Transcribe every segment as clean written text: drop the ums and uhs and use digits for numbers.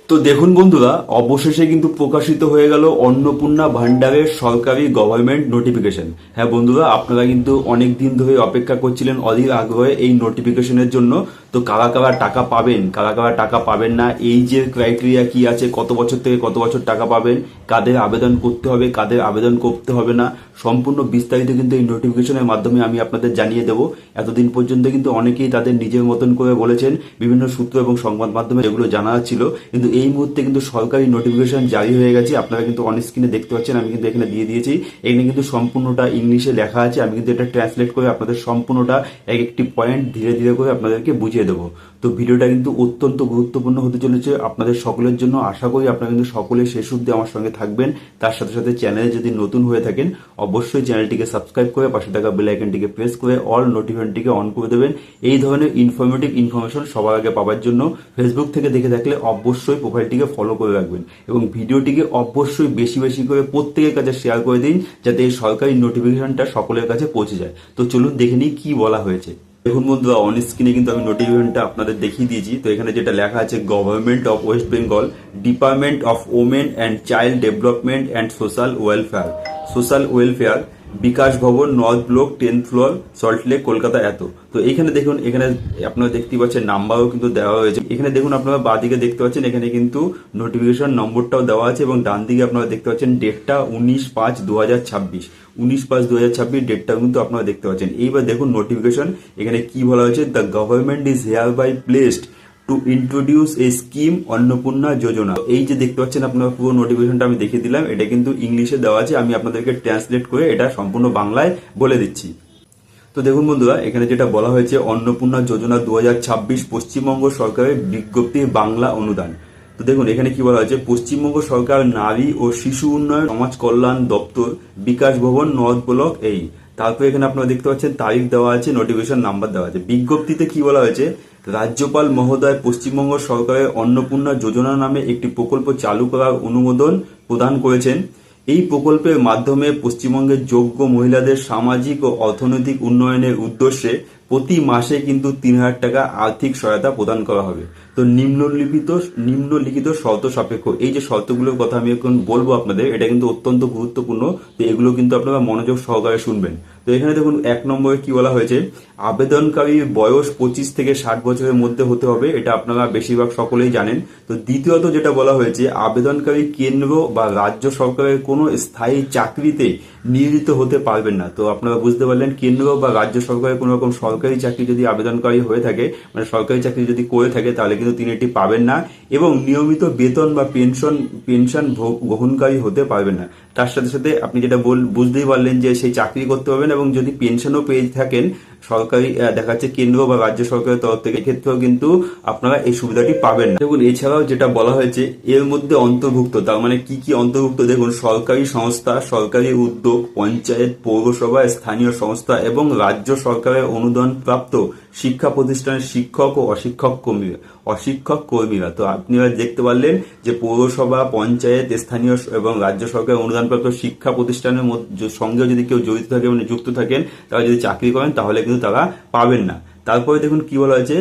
তো দেখুন বন্ধুরা, অবশেষে কিন্তু প্রকাশিত হয়ে গেল অন্নপূর্ণা ভান্ডারের সরকারি গভর্নমেন্ট নোটিফিকেশন। হ্যাঁ বন্ধুরা, আপনারা কিন্তু অনেক দিন ধরে অপেক্ষা করছিলেন অধীর আগ্রহে এই নোটিফিকেশনের জন্য। তো কারা কারা টাকা পাবেন, কারা কারা টাকা পাবেন না, এই যে ক্রাইটেরিয়া কি আছে, কত বছর থেকে কত বছর টাকা পাবেন, কাদের আবেদন করতে হবে, কাদের আবেদন করতে হবে না, সম্পূর্ণ বিস্তারিত কিন্তু এই নোটিফিকেশনের মাধ্যমে আমি আপনাদের জানিয়ে দেবো। এতদিন পর্যন্ত কিন্তু অনেকেই তাদের নিজের মতন করে বলেছেন, বিভিন্ন সূত্র এবং সংবাদ মাধ্যমে যেগুলো জানা ছিল, কিন্তু এই মুহূর্তে কিন্তু সরকারি নোটিফিকেশন জারি হয়ে গেছে। আপনারা কিন্তু অন স্ক্রিনে দেখতে পাচ্ছেন, আমি কিন্তু এখানে দিয়ে দিয়েছি। এখানে কিন্তু সম্পূর্ণটা ইংলিশে লেখা আছে, আমি কিন্তু এটা ট্রান্সলেট করে আপনাদের সম্পূর্ণটা এক একটি পয়েন্ট ধীরে ধীরে করে আপনাদেরকে বুঝিয়ে দেবো। তো ভিডিওটা কিন্তু অত্যন্ত গুরুত্বপূর্ণ হতে চলেছে আপনাদের সকলের জন্য। আশা করি আপনারা কিন্তু সকলে শেষ অবধি আমার সঙ্গে থাকবেন। তার সাথে সাথে চ্যানেলে যদি নতুন হয়ে থাকেন, অবশ্যই চ্যানেলটিকে সাবস্ক্রাইব করে পাশে থাকা বেল আইকনটিকে প্রেস করে অল নোটিফিকেশনটিকে অন করে দেবেন। এই ধরনের ইনফরমেশন সবার আগে পাওয়ার জন্য ফেসবুক থেকে দেখে থাকলে অবশ্যই প্রোফাইলটিকে ফলো করে রাখবেন এবং ভিডিওটিকে অবশ্যই বেশি বেশি করে প্রত্যেকের কাছে শেয়ার করে দিন, যাতে এই সরকারি নোটিফিকেশনটা সকলের কাছে পৌঁছে যায়। তো চলুন দেখে নিই কি বলা হয়েছে। দেখুন বন্ধুরা, অন স্ক্রিনে কিন্তু আমি নোটিফিকেশনটা আপনাদের দেখিয়ে দিয়েছি। তো এখানে যেটা লেখা আছে, government of West Bengal, department of women and child development and social welfare, Bikash Bhavan, north block, 10th floor, Salt Lake, Kolkata. এত। তো এইখানে দেখুন, এখানে আপনারা দেখতে পাচ্ছেন নাম্বারও কিন্তু দেওয়া হয়েছে। এখানে দেখুন, আপনারা বাঁদিকে দেখতে পাচ্ছেন, এখানে কিন্তু নোটিফিকেশন নম্বরটাও দেওয়া আছে এবং ডান দিকে আপনারা দেখতে পাচ্ছেন ডেটটা 19/5/2026, 19/5/2026 ডেটটা কিন্তু আপনারা দেখতে পাচ্ছেন। এইবার দেখুন নোটিফিকেশন এখানে কি বলা হয়েছে, the government is hereby placed to introduce a scheme Annapurna Yojana. এই যে দেখতে পাচ্ছেন আপনারা, পুরো নোটিফিকেশনটা আমি দেখিয়ে দিলাম। এটা কিন্তু ইংলিশে দেওয়া আছে, আমি আপনাদেরকে ট্রান্সলেট করে এটা সম্পূর্ণ বাংলায় বলে দিচ্ছি। তো দেখুন বন্ধুরা, এখানে যেটা বলা হয়েছে, অন্নপূর্ণা যোজনা 2026 পশ্চিমবঙ্গ সরকারের বিজ্ঞপ্তি বাংলা অনুদান। তো দেখুন এখানে কি বলা হয়েছে, পশ্চিমবঙ্গ সরকার নারী ও শিশু উন্নয়ন সমাজ কল্যাণ দপ্তর, বিকাশ ভবন, নর্থ ব্লক। এই তারপরে এখানে আপনারা দেখতে পাচ্ছেন তারিখ দেওয়া আছে, নোটিফিকেশন নাম্বার দেওয়া আছে। বিজ্ঞপ্তিতে কি বলা হয়েছে, রাজ্যপাল মহোদয় পশ্চিমবঙ্গ সরকারের অন্নপূর্ণা যোজনা নামে একটি প্রকল্প চালু করার অনুমোদন প্রদান করেছেন। এই প্রকল্পের মাধ্যমে পশ্চিমবঙ্গের যোগ্য মহিলাদের সামাজিক ও অর্থনৈতিক উন্নয়নের উদ্দেশ্যে প্রতি মাসে কিন্তু 3,000 টাকা আর্থিক সহায়তা প্রদান করা হবে। তো নিম্নলিখিত শর্ত সাপেক্ষ, এই যে শর্তগুলোর কথা আমি এখন বলবো আপনাদের, এটা কিন্তু অত্যন্ত গুরুত্বপূর্ণ। তো এগুলো কিন্তু আপনারা মনোযোগ সহকারে শুনবেন। তো এখানে দেখুন 1 নম্বরে কি বলা হয়েছে, আবেদনকারীর বয়স 25 থেকে 60 বছরের মধ্যে হতে হবে। এটা আপনারা বেশিরভাগ সকলেই জানেন। তো দ্বিতীয়ত যেটা বলা হয়েছে, আবেদনকারী কেন্দ্র বা রাজ্য সরকারের কোনো স্থায়ী চাকরিতে নিয়োজিত হতে পারবেন না। তো আপনারা বুঝতে পারলেন, কেন্দ্র বা রাজ্য সরকারের কোনো রকম সরকারি চাকরি যদি আবেদনকারী হয়ে থাকে, মানে সরকারি চাকরি যদি করে থাকে, তাহলে কিন্তু তিনি এটি পাবেন না। এবং নিয়মিত বেতন বা পেনশন গ্রহণকারী হতে পারবেন না। তার সাথে সাথে আপনি যেটা বুঝতেই পারলেন যে সেই চাকরি করতে পারবেন এবং যদি পেনশনও পেয়ে থাকেন সরকারি, দেখা যাচ্ছে কেন্দ্র বা রাজ্য সরকারের তরফ থেকে, ক্ষেত্রেও কিন্তু আপনারা এই সুবিধাটি পাবেন না। দেখুন এছাড়াও যেটা বলা হয়েছে এর মধ্যে অন্তর্ভুক্ত, তার মানে কি কি অন্তর্ভুক্ত দেখুন, সরকারি সংস্থা, সরকারি উদ্যোগ, পঞ্চায়েত, পৌরসভা, স্থানীয় সংস্থা এবং রাজ্য সরকারের অনুদান প্রাপ্ত শিক্ষা প্রতিষ্ঠানের শিক্ষক ও অশিক্ষক কর্মীরা। তো আপনারা দেখতে পারলেন যে পৌরসভা, পঞ্চায়েত, স্থানীয় এবং রাজ্য সরকারের অনুদানপ্রাপ্ত শিক্ষা প্রতিষ্ঠানের সঙ্গে যদি কেউ জড়িত থাকে, মানে যুক্ত থাকেন, তারা যদি চাকরি করেন তাহলে কিন্তু তারা পাবেন না। তারপরে দেখুন কি বলা হয়েছে,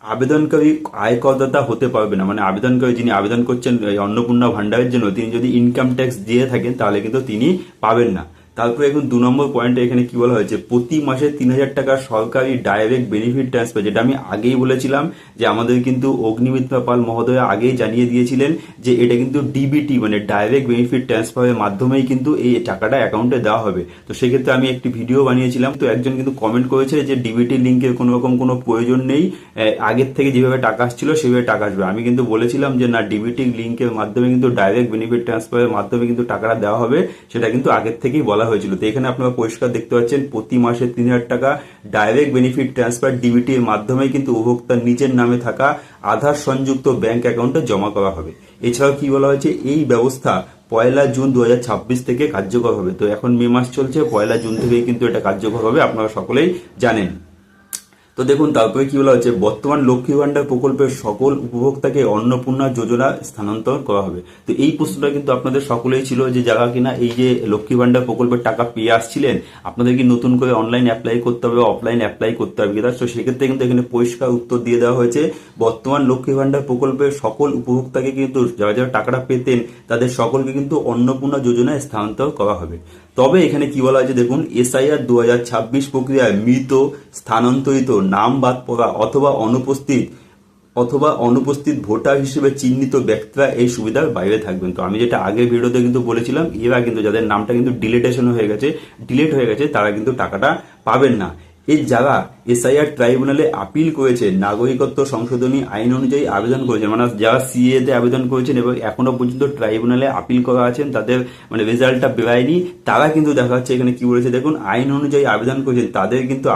আবেদনকারী আয়করদাতা হতে পারবে না, মানে আবেদনকারী যিনি আবেদন করছেন অন্নপূর্ণা ভান্ডারের জন্য, তিনি যদি ইনকাম ট্যাক্স দিয়ে থাকেন তাহলে কিন্তু তিনি পাবেন না। তারপরে এখন 2 নম্বর পয়েন্টে এখানে কি বলা হয়েছে, প্রতি মাসে 3,000 টাকা সরকারি ডাইরেক্ট বেনিফিট ট্রান্সফার, যেটা আমি আগেই বলেছিলাম যে আমাদের কিন্তু অগ্নিমিত্রা পাল মহোদয় আগেই জানিয়ে দিয়েছিলেন যে এটা কিন্তু ডিবিটি মানে ডাইরেক্ট বেনিফিট ট্রান্সফারের মাধ্যমেই কিন্তু এই টাকাটা অ্যাকাউন্টে দেওয়া হবে। তো সেক্ষেত্রে আমি একটি ভিডিও বানিয়েছিলাম। তো একজন কিন্তু কমেন্ট করেছে যে ডিবিটি লিঙ্কের কোনো রকম কোনো প্রয়োজন নেই, আগের থেকে যেভাবে টাকা আসছিল সেভাবে টাকা আসবে। আমি কিন্তু বলেছিলাম যে না, ডিবিটি লিঙ্কের মাধ্যমে কিন্তু ডাইরেক্ট বেনিফিট ট্রান্সফারের মাধ্যমে কিন্তু টাকাটা দেওয়া হবে, সেটা কিন্তু আগের থেকেই বলা হয়েছিল। তো এখানে আপনারা পরিষ্কার দেখতে পাচ্ছেন, প্রতি মাসে 3,000 টাকা ডাইরেক্ট বেনিফিট ট্রান্সফার ডিবিটি এর মাধ্যমে কিন্তু উপভোক্তার নিজের নামে থাকা আধার সংযুক্ত ব্যাংক অ্যাকাউন্টে জমা করা হবে। এছাড়াও কি বলা হয়েছে, এই ব্যবস্থা 1 জুন 2026 থেকে কার্যকর হবে। তো এখন মে মাস চলছে, 1 জুন থেকেই কিন্তু এটা কার্যকর হবে, আপনারা সকলেই জানেন। তো দেখুন তারপরে কি বলা হচ্ছে, বর্তমান লক্ষ্মী ভান্ডার প্রকল্পের সকল উপভোক্তাকে অন্নপূর্ণা যোজনা স্থানান্তর করা হবে। তো এই প্রশ্নটা কিন্তু আপনাদের সকলেই ছিল যে যারা কিনা এই যে লক্ষ্মী ভান্ডার প্রকল্পের টাকা পেয়ে আসছিলেন, আপনাদের কি নতুন করে অনলাইন অ্যাপ্লাই করতে হবে, অফলাইন অ্যাপ্লাই করতে হবে কিনা। তো সেক্ষেত্রে কিন্তু এখানে পরিষ্কার উত্তর দিয়ে দেওয়া হয়েছে, বর্তমান লক্ষ্মী ভান্ডার প্রকল্পের সকল উপভোক্তাকে কিন্তু যারা যারা টাকাটা পেতেন তাদের সকলকে কিন্তু অন্নপূর্ণা যোজনায় স্থানান্তর করা হবে। তবে এখানে কি বলা হয়েছে দেখুন, এসআইআর 2026 প্রক্রিয়ায় মৃত, স্থানান্তরিত, নাম বাদ পড়া অথবা অনুপস্থিত ভোটার হিসেবে চিহ্নিত ব্যক্তিরা এই সুবিধার বাইরে থাকবেন। তো আমি যেটা আগের ভিডিওতে কিন্তু বলেছিলাম, এরা কিন্তু যাদের নামটা কিন্তু ডিলেট হয়ে গেছে তারা কিন্তু টাকাটা পাবেন না। এই যারা এসআইআর ট্রাইব্যুনালে আপিল করেছে, নাগরিকত্ব সংশোধনী আইন অনুযায়ী আবেদন করেছেন, মানে যারা সিএ তে আবেদন করেছেন এবং এখনো পর্যন্ত ট্রাইব্যুনালে আপিল করা আছেন, তাদের মানে রেজাল্টটা বেরায়নি, তারা কিন্তু দেখা যাচ্ছে এখানে কি বলেছে দেখুন, আইন অনুযায়ী আবেদন করেছেন তাদের কিন্তু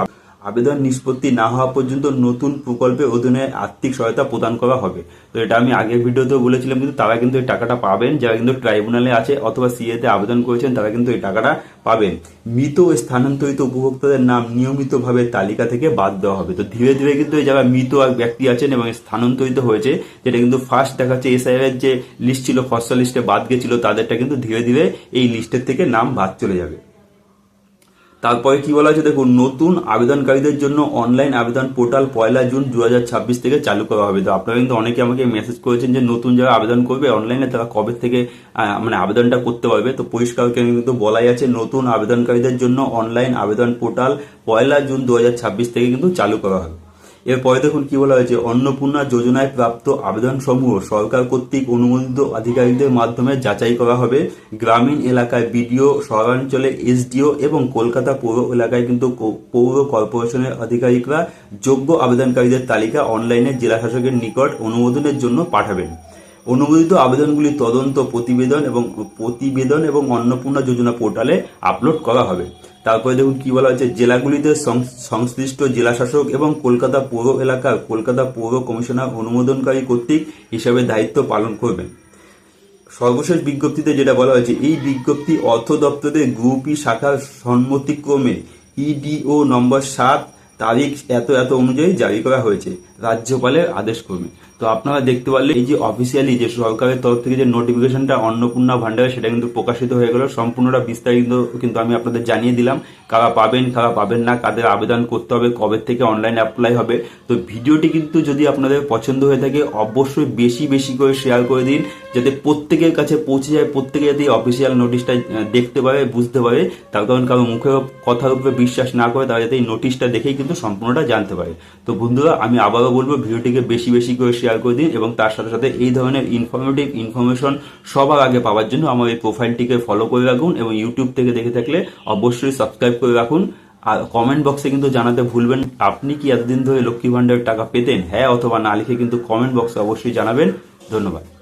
আবেদন নিষ্পত্তি না হওয়া পর্যন্ত নতুন প্রকল্পের অধীনে আর্থিক সহায়তা প্রদান করা হবে। তো এটা আমি আগের ভিডিওতেও বলেছিলাম, কিন্তু তারা কিন্তু এই টাকাটা পাবেন, যারা কিন্তু ট্রাইব্যুনালে আছে অথবা সিএ তে আবেদন করেছেন তারা কিন্তু এই টাকাটা পাবেন। মৃত ও স্থানান্তরিত উপভোক্তাদের নাম নিয়মিতভাবে তালিকা থেকে বাদ দেওয়া হবে। তো ধীরে ধীরে কিন্তু যারা মৃত ব্যক্তি আছেন এবং স্থানান্তরিত হয়েছে, যেটা কিন্তু ফার্স্ট দেখাচ্ছে এসআইআর যে লিস্ট ছিল, খসড়া লিস্টে বাদ গেছিল, তাদেরটা কিন্তু ধীরে ধীরে এই লিস্টের থেকে নাম বাদ চলে যাবে। তারপরে কি বলা হয়েছে দেখুন, নতুন আবেদনকারীদের জন্য অনলাইন আবেদন পোর্টাল 1 জুন 2026 থেকে চালু করা হবে। তো আপনারা কিন্তু অনেকে আমাকে মেসেজ করেছেন যে নতুন যারা আবেদন করবে অনলাইনে তারা কবে থেকে মানে আবেদনটা করতে পারবে। তো পরিষ্কার কিন্তু বলাই আছে, নতুন আবেদনকারীদের জন্য অনলাইন আবেদন পোর্টাল 1 জুন 2026 থেকে কিন্তু চালু করা হবে। এরপরে দেখুন কি বলা হয়েছে, অন্নপূর্ণা যোজনায় প্রাপ্ত আবেদন সমূহ সরকার কর্তৃক অনুমোদিত আধিকারিকদের মাধ্যমে যাচাই করা হবে। গ্রামীণ এলাকায় বিডিও, শহরাঞ্চলে এসডিও এবং কলকাতা পৌর এলাকায় কিন্তু পৌর কর্পোরেশনের আধিকারিকরা যোগ্য আবেদনকারীদের তালিকা অনলাইনে জেলা শাসকের নিকট অনুমোদনের জন্য পাঠাবেন। অনুমোদিত আবেদনগুলি তদন্ত প্রতিবেদন এবং অন্নপূর্ণা যোজনা পোর্টালে আপলোড করা হবে। তারপরে দেখুন কি বলা হচ্ছে, জেলাগুলিতে সংশ্লিষ্ট জেলাশাসক এবং কলকাতা পৌর এলাকার কলকাতা পৌর কমিশনার অনুমোদনকারী কর্তৃক হিসাবে দায়িত্ব পালন করবেন। সর্বশেষ বিজ্ঞপ্তিতে যেটা বলা হয়েছে, এই বিজ্ঞপ্তি অর্থ দপ্তরের গ্রুপ ই শাখার সম্মতিক্রমে ইডিও নম্বর 7 তারিখ এত এত অনুযায়ী জারি করা হয়েছে, রাজ্যপালের আদেশ ক্রমে। তো আপনারা দেখতে পারলে এই যে অফিসিয়ালি যে সরকারের তরফ থেকে যে নোটিফিকেশনটা অন্নপূর্ণা ভান্ডারে সেটা কিন্তু প্রকাশিত হয়ে গেল। সম্পূর্ণটা বিস্তারিত কিন্তু আমি আপনাদের জানিয়ে দিলাম, কারা পাবেন কারা পাবেন না, কাদের আবেদন করতে হবে, কবে থেকে অনলাইন অ্যাপ্লাই হবে। তো ভিডিওটি কিন্তু যদি আপনাদের পছন্দ হয়ে থাকে অবশ্যই বেশি বেশি করে শেয়ার করে দিন, যাতে প্রত্যেকের কাছে পৌঁছে যায়, প্রত্যেকে যাতে অফিসিয়াল নোটিশটা দেখতে পারে, বুঝতে পারে। তার কারণ কারো মুখের কথার উপরে বিশ্বাস না করে, তারা যাতে এই নোটিশটা দেখেই কিন্তু সম্পূর্ণটা জানতে পারে। তো বন্ধুরা আমি আবারও বলবো, ভিডিওটিকে বেশি বেশি করে শেয়ার করে দিন এবং তার সাথে সাথে এই ধরনের ইনফরমেশন সবার আগে পাওয়ার জন্য আমার এই প্রোফাইলটিকে ফলো করে রাখুন এবং ইউটিউব থেকে দেখে থাকলে অবশ্যই সাবস্ক্রাইব করে রাখুন। আর কমেন্ট বক্সে কিন্তু জানাতে ভুলবেন আপনি কি এতদিন ধরে লক্ষ্মী ভান্ডারের টাকা পেতেন, হ্যাঁ অথবা না লিখে কিন্তু কমেন্ট বক্সে অবশ্যই জানাবেন। ধন্যবাদ।